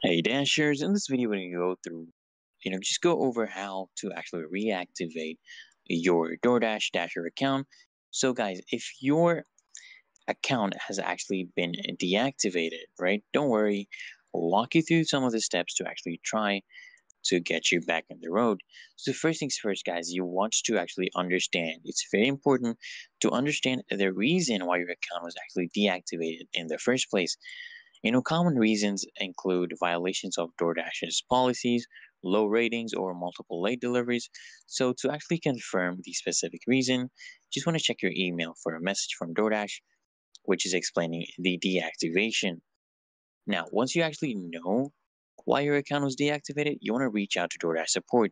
Hey Dashers, in this video we're going to go through, just go over how to actually reactivate your DoorDash Dasher account. So guys, if your account has actually been deactivated, right, don't worry, we'll walk you through some of the steps to actually try to get you back on the road. So first things first, guys, you want to actually understand, it's very important to understand the reason why your account was actually deactivated in the first place. Common reasons include violations of DoorDash's policies, low ratings, or multiple late deliveries. So to actually confirm the specific reason, just want to check your email for a message from DoorDash, which is explaining the deactivation. Now, once you actually know why your account was deactivated, you want to reach out to DoorDash support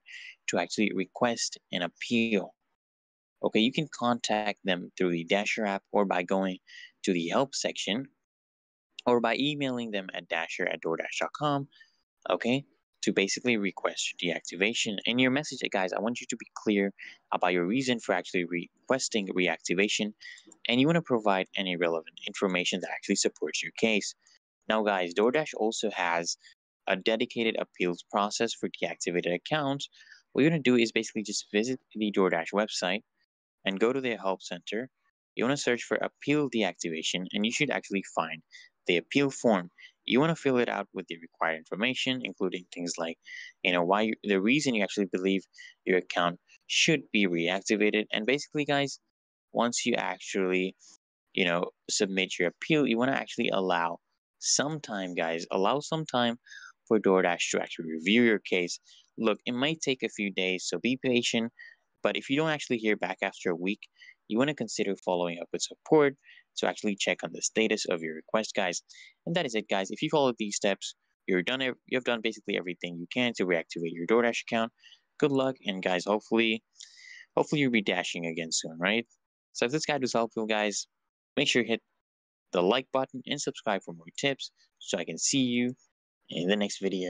to actually request an appeal. Okay, you can contact them through the Dasher app or by going to the help section or by emailing them at dasher@doordash.com, okay, to basically request deactivation. In your message, guys, I want you to be clear about your reason for actually requesting reactivation, and you want to provide any relevant information that actually supports your case. Now, guys, DoorDash also has a dedicated appeals process for deactivated accounts. What you're going to do is basically just visit the DoorDash website and go to their help center. You want to search for appeal deactivation, and you should actually find the appeal form. You want to fill it out with the required information, including things like, the reason you actually believe your account should be reactivated. And basically, guys, once you actually, submit your appeal, you want to actually allow some time, guys. Allow some time for DoorDash to actually review your case. Look, it might take a few days, so be patient. But if you don't actually hear back after a week, you want to consider following up with support to actually check on the status of your request, guys. And that is it, guys. If you follow these steps, you have done basically everything you can to reactivate your DoorDash account. Good luck, and guys, hopefully you'll be dashing again soon, right? So if this guide was helpful, guys, make sure you hit the like button and subscribe for more tips so I can see you in the next video.